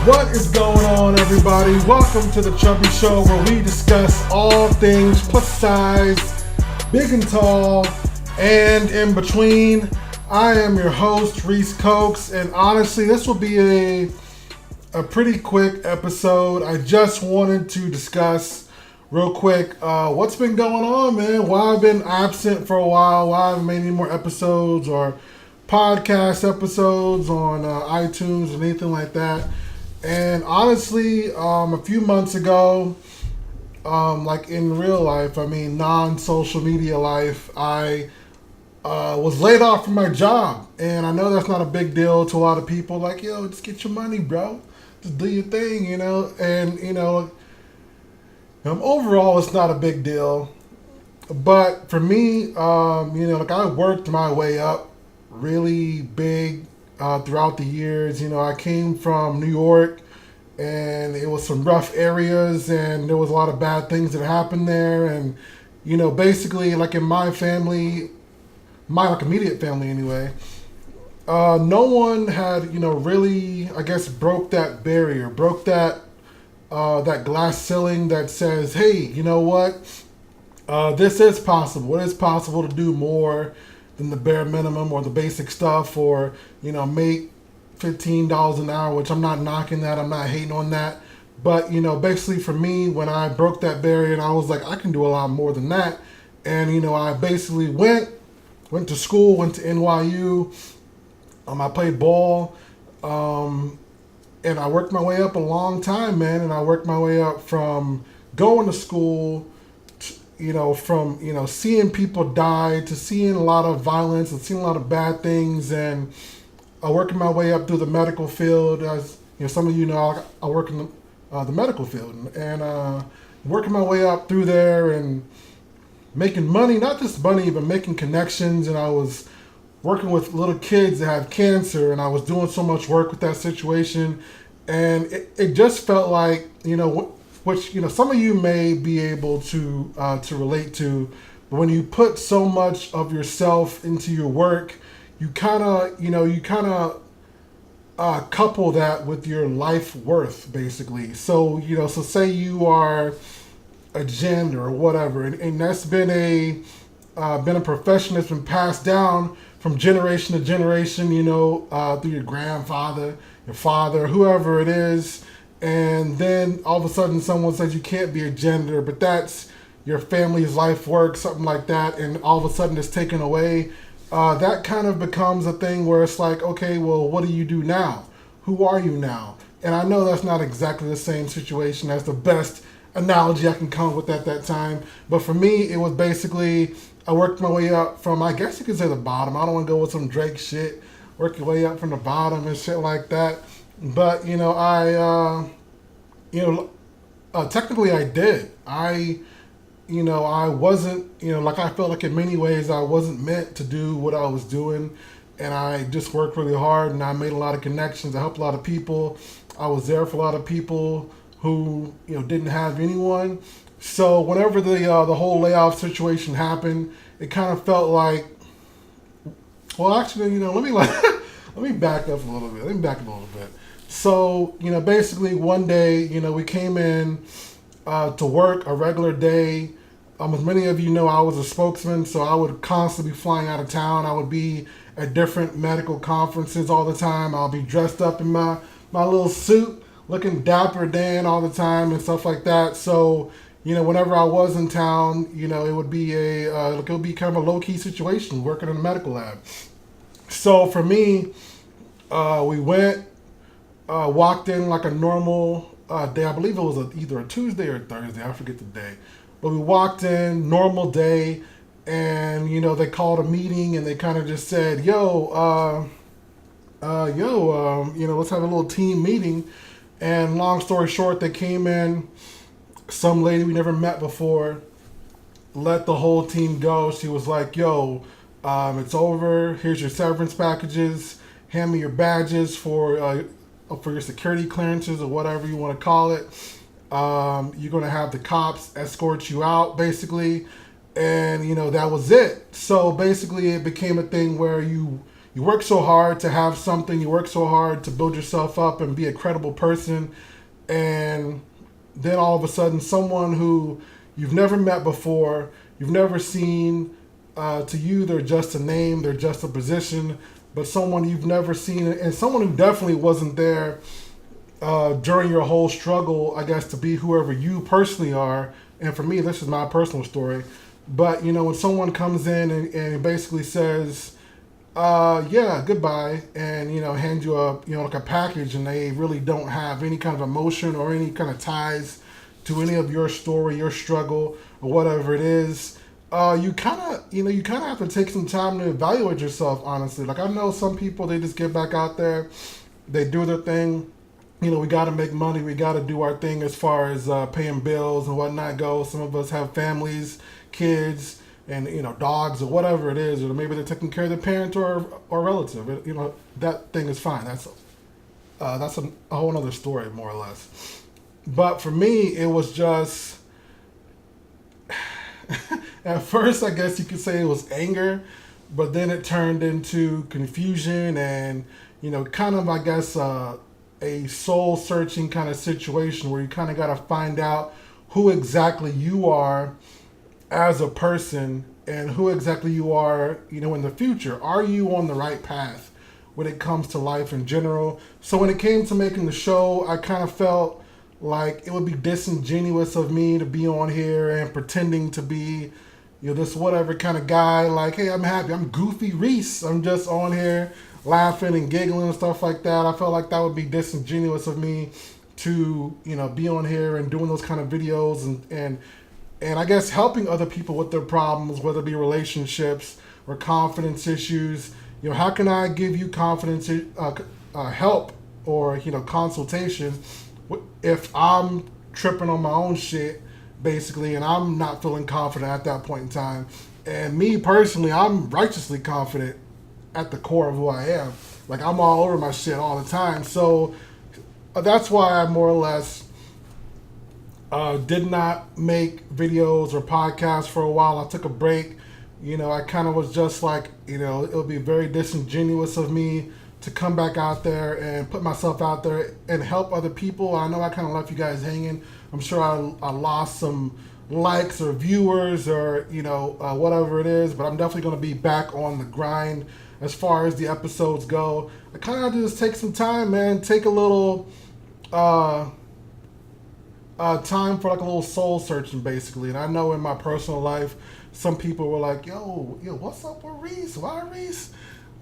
What is going on, everybody? Welcome to the Chubby Show, where we discuss all things plus size, big and tall, and in between. I am your host, Reese Cokes, and honestly, this will be a pretty quick episode. I just wanted to discuss real quick what's been going on, man. Why I've been absent for a while, why I haven't made any more episodes or podcast episodes on iTunes or anything like that. And honestly, a few months ago, like in real life, non-social media life, I was laid off from my job. And I know that's not a big deal to a lot of people. Like, yo, just get your money, bro. Just do your thing, you know. And, overall, it's not a big deal. But for me, I worked my way up really big throughout the years. I came from New York, and it was some rough areas, and there was a lot of bad things that happened there. And basically, like in my family, my immediate family anyway, no one had really, I guess, broke that barrier, broke that glass ceiling that says, hey, you know what, this is possible. It is possible to do more than the bare minimum or the basic stuff, or make $15 an hour, which I'm not knocking that, I'm not hating on that. But basically for me, when I broke that barrier and I was like, I can do a lot more than that. And I basically went to school, went to NYU. I played ball, and I worked my way up a long time, man. And I worked my way up from going to school, from seeing people die, to seeing a lot of violence and seeing a lot of bad things, and working my way up through the medical field. As some of you know, I work in the medical field, and working my way up through there and making money, not just money, but making connections. And I was working with little kids that have cancer, and I was doing so much work with that situation, and it just felt like, which some of you may be able to relate to, but when you put so much of yourself into your work, you kind of couple that with your life worth, basically. So so say you are a gender or whatever, and that's been a profession that's been passed down from generation to generation, through your grandfather, your father, whoever it is. And then all of a sudden someone says you can't be a gender, but that's your family's life work, something like that, and all of a sudden it's taken away. That kind of becomes a thing where it's like, okay, well, what do you do now? Who are you now? And I know that's not exactly the same situation. That's the best analogy I can come up with at that time. But for me, it was basically, I worked my way up from, I guess you could say, the bottom. I don't want to go with some Drake shit. Work your way up from the bottom and shit like that. But, technically I did. I wasn't, I felt like in many ways I wasn't meant to do what I was doing. And I just worked really hard, and I made a lot of connections. I helped a lot of people. I was there for a lot of people who, didn't have anyone. So whenever the whole layoff situation happened, it kind of felt like, well, actually, let me back up a little bit. So, basically one day, we came in to work a regular day. As many of you know, I was a spokesman, so I would constantly be flying out of town. I would be at different medical conferences all the time. I'll be dressed up in my little suit, looking dapper Dan all the time and stuff like that. So, whenever I was in town, it would be kind of a low-key situation working in a medical lab. So for me, we went, walked in like a normal day. I believe it was either a Tuesday or a Thursday. I forget the day. But we walked in, normal day, and, they called a meeting, and they kind of just said, let's have a little team meeting. And long story short, they came in, some lady we never met before, let the whole team go. She was like, it's over. Here's your severance packages. Hand me your badges for your security clearances or whatever you want to call it. You're going to have the cops escort you out, basically. And, that was it. So basically it became a thing where you you work so hard to have something, you work so hard to build yourself up and be a credible person, and then all of a sudden someone who you've never met before, you've never seen, to you they're just a name, they're just a position, but someone you've never seen, and someone who definitely wasn't there during your whole struggle, I guess, to be whoever you personally are. And for me, this is my personal story. But when someone comes in and basically says, yeah, goodbye, and hand you a like a package, and they really don't have any kind of emotion or any kind of ties to any of your story, your struggle, or whatever it is. You kind of have to take some time to evaluate yourself. Honestly, like I know some people, they just get back out there, they do their thing. We got to make money. We got to do our thing as far as paying bills and whatnot goes. Some of us have families, kids, and dogs or whatever it is, or maybe they're taking care of their parent or relative. That thing is fine. That's a whole other story, more or less. But for me, it was just at first, I guess you could say it was anger, but then it turned into confusion and kind of, I guess, a soul searching kind of situation where you kind of got to find out who exactly you are as a person and who exactly you are, in the future. Are you on the right path when it comes to life in general? So when it came to making the show, I kind of felt like it would be disingenuous of me to be on here and pretending to be, this whatever kind of guy. Like, hey, I'm happy. I'm Goofy Reese. I'm just on here laughing and giggling and stuff like that. I felt like that would be disingenuous of me to, be on here and doing those kind of videos and I guess helping other people with their problems, whether it be relationships or confidence issues. How can I give you confidence, help or, consultation if I'm tripping on my own shit, basically, and I'm not feeling confident at that point in time. And me personally, I'm righteously confident at the core of who I am. Like, I'm all over my shit all the time. So that's why I more or less did not make videos or podcasts for a while. I took a break. I kind of was just like, it would be very disingenuous of me to come back out there and put myself out there and help other people. I know I kind of left you guys hanging. I'm sure I lost some likes or viewers or, whatever it is, but I'm definitely going to be back on the grind as far as the episodes go. I kind of have to just take some time, man. Take a little time for like a little soul searching, basically. And I know in my personal life, some people were like, yo, what's up with Reese? Why Reese?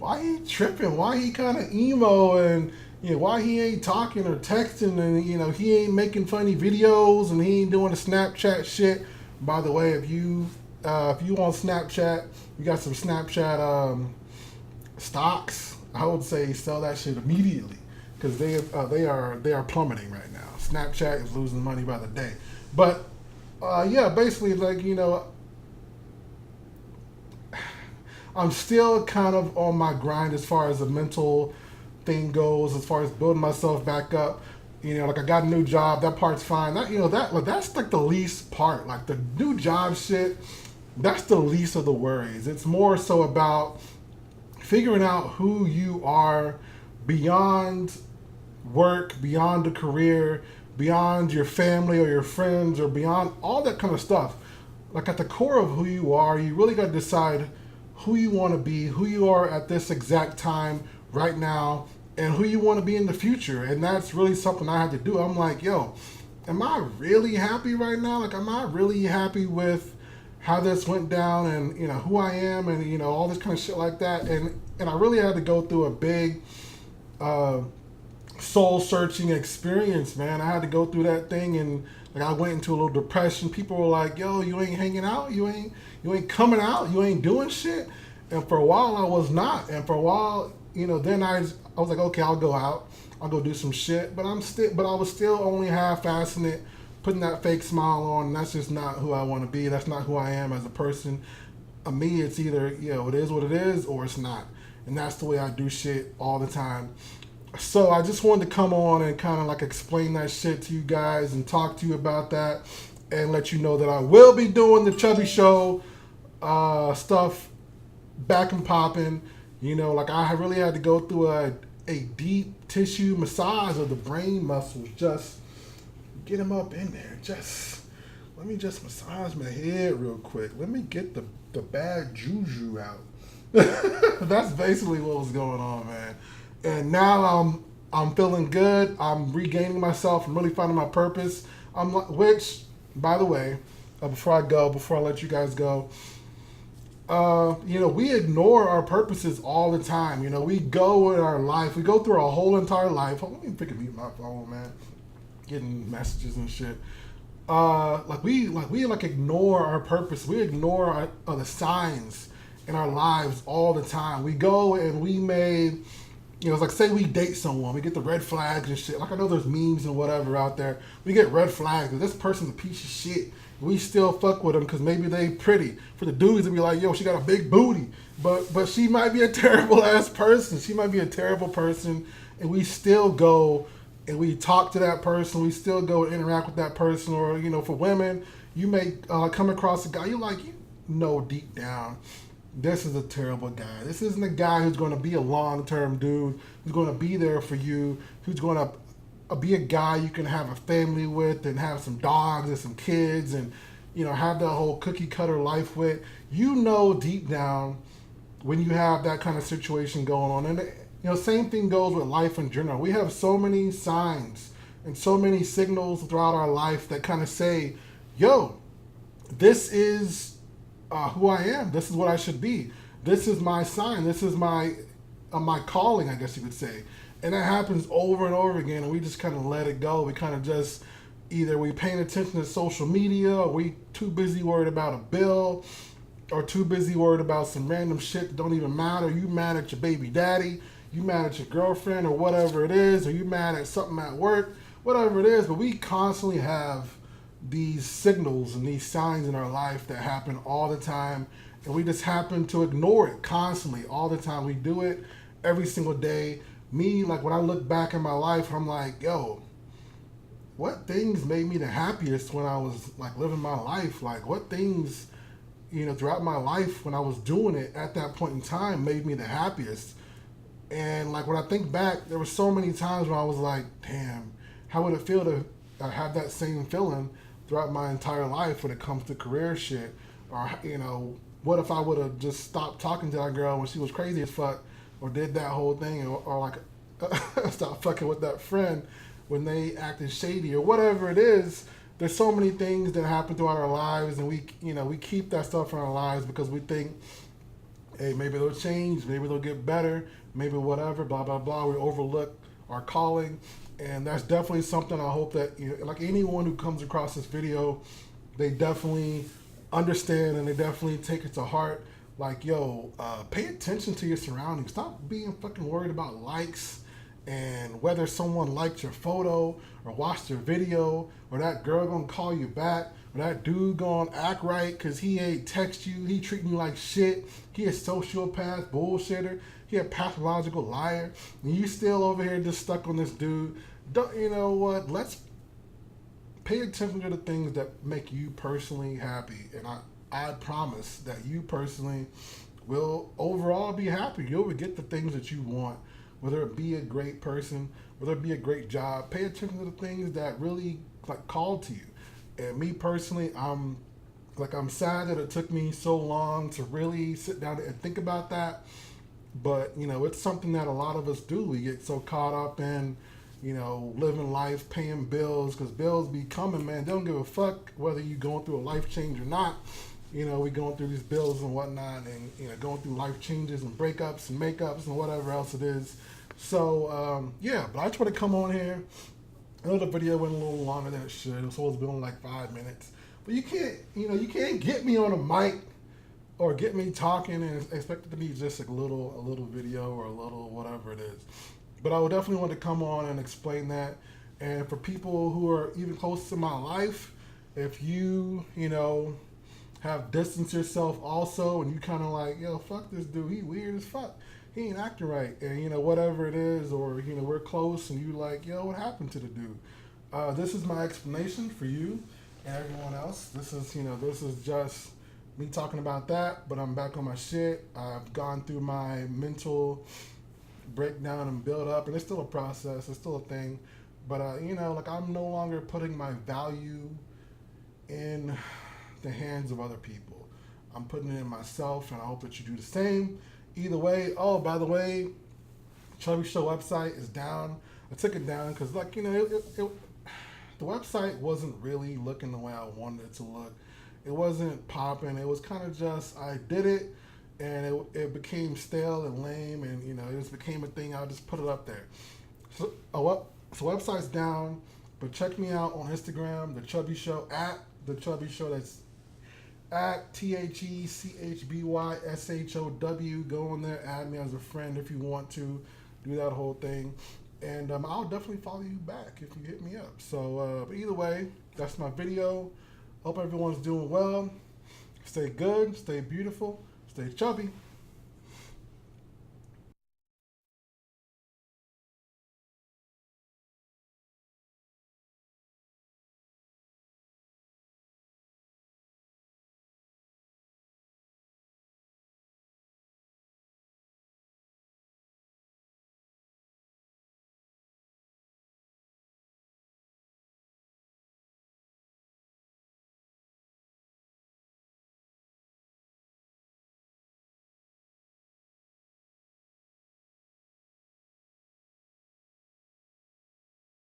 Why he tripping? Why he kind of emo? And why he ain't talking or texting? And he ain't making funny videos and he ain't doing the Snapchat shit. By the way, if you on Snapchat, you got some Snapchat stocks, I would say sell that shit immediately because they are plummeting right now. Snapchat is losing money by the day. But yeah, basically, like, I'm still kind of on my grind as far as the mental thing goes, as far as building myself back up. Like I got a new job, that part's fine. That's like the least part. Like the new job shit, that's the least of the worries. It's more so about figuring out who you are beyond work, beyond a career, beyond your family or your friends, or beyond all that kind of stuff. Like at the core of who you are, you really got to decide who you want to be, who you are at this exact time right now, and who you want to be in the future. And that's really something I had to do. I'm like, yo, am I really happy right now? Like, am I really happy with how this went down and, who I am and, all this kind of shit like that. And I really had to go through a big soul searching experience, man. I had to go through that thing and like I went into a little depression. People were like, yo, you ain't hanging out, you ain't coming out, you ain't doing shit. And for a while I was not. And for a while, then I was like, okay, I'll go out, I'll go do some shit. But I was still only half-assing it, putting that fake smile on, and that's just not who I want to be. That's not who I am as a person. Me, it's either, it is what it is or it's not. And that's the way I do shit all the time. So I just wanted to come on and kind of like explain that shit to you guys and talk to you about that and let you know that I will be doing the Chubby Show stuff back and popping. Like I really had to go through a deep tissue massage of the brain muscles. Just get them up in there. Just let me just massage my head real quick. Let me get the bad juju out. That's basically what was going on, man. And now I'm feeling good. I'm regaining myself. I'm really finding my purpose. Which, by the way, before I let you guys go, we ignore our purposes all the time. We go in our life, we go through our whole entire life. Hold on, let me freaking mute my phone, man. Getting messages and shit. We ignore our purpose. We ignore the signs in our lives all the time. We go and we may, it's like say we date someone, we get the red flags and shit. Like I know there's memes and whatever out there. We get red flags. This person's a piece of shit. We still fuck with them because maybe they pretty. For the dudes to be like, yo, she got a big booty, but she might be a terrible ass person. She might be a terrible person, and we still go and we talk to that person. We still go and interact with that person. Or for women, you may come across a guy you like. Deep down, this is a terrible guy. This isn't a guy who's going to be a long-term dude, who's going to be there for you, who's going to be a guy you can have a family with and have some dogs and some kids and, have that whole cookie cutter life with. Deep down when you have that kind of situation going on. And, same thing goes with life in general. We have so many signs and so many signals throughout our life that kind of say, yo, this is who I am. This is what I should be. This is my sign. This is my calling, I guess you could say. And that happens over and over again, and we just kind of let it go. We kind of just, either we paying attention to social media, or we too busy worried about a bill, or too busy worried about some random shit that don't even matter. You mad at your baby daddy, you mad at your girlfriend, or whatever it is, or you mad at something at work, whatever it is. But we constantly have these signals and these signs in our life that happen all the time, and we just happen to ignore it constantly all the time. We do it every single day. Me, like when I look back in my life, I'm like, yo, what things made me the happiest when I was like living my life? Like what things, throughout my life when I was doing it at that point in time made me the happiest? And like when I think back, there were so many times when I was like, damn, how would it feel to have that same feeling throughout my entire life when it comes to career shit? Or, what if I would have just stopped talking to that girl when she was crazy as fuck? Or did that whole thing, or like stop fucking with that friend when they acted shady, or whatever it is. There's so many things that happen throughout our lives, and we keep that stuff in our lives because we think, hey, maybe they'll change, maybe they'll get better, maybe whatever, blah blah blah. We overlook our calling, and that's definitely something I hope that like anyone who comes across this video, they definitely understand and they definitely take it to heart. Like, yo, pay attention to your surroundings. Stop being fucking worried about likes and whether someone liked your photo or watched your video, or that girl gonna call you back, or that dude gonna act right because he ain't text you, he treating you like shit, he a sociopath, bullshitter, he a pathological liar, and you still over here just stuck on this dude. You know what? Let's pay attention to the things that make you personally happy, and I promise that you personally will overall be happy. You'll get the things that you want, whether it be a great person, whether it be a great job. Pay attention to the things that really like call to you. And me personally, I'm sad that it took me so long to really sit down and think about that. But it's something that a lot of us do. We get so caught up in living life, paying bills, because bills be coming, man. They don't give a fuck whether you going through a life change or not. We going through these bills and whatnot, and going through life changes and breakups and makeups and whatever else it is. So but I just want to come on here. I know the video went a little longer than it should. It was supposed to be only like 5 minutes, but you can't get me on a mic or get me talking and expect it to be just a little video or a little whatever it is. But I would definitely want to come on and explain that. And for people who are even close to my life, if you have distanced yourself also, and you kind of like, yo, fuck this dude, he weird as fuck, he ain't acting right, and whatever it is, or we're close, and you like, yo, what happened to the dude? This is my explanation for you and everyone else. This is just me talking about that, but I'm back on my shit. I've gone through my mental breakdown and build up, and it's still a process. It's still a thing, but like I'm no longer putting my value in the hands of other people. I'm putting it in myself, and I hope that you do the same. Either way. Oh, by the way, Chubby Show website is down. I took it down because, like, the website wasn't really looking the way I wanted it to look. It wasn't popping. It was kind of just I did it, and it became stale and lame, and it just became a thing. I just put it up there. So website's down, but check me out on Instagram, the Chubby Show at the Chubby Show. That's at THECHBYSHOW. Go on there, add me as a friend if you want to. Do that whole thing. And I'll definitely follow you back if you hit me up. So, but either way, that's my video. Hope everyone's doing well. Stay good, stay beautiful, stay chubby.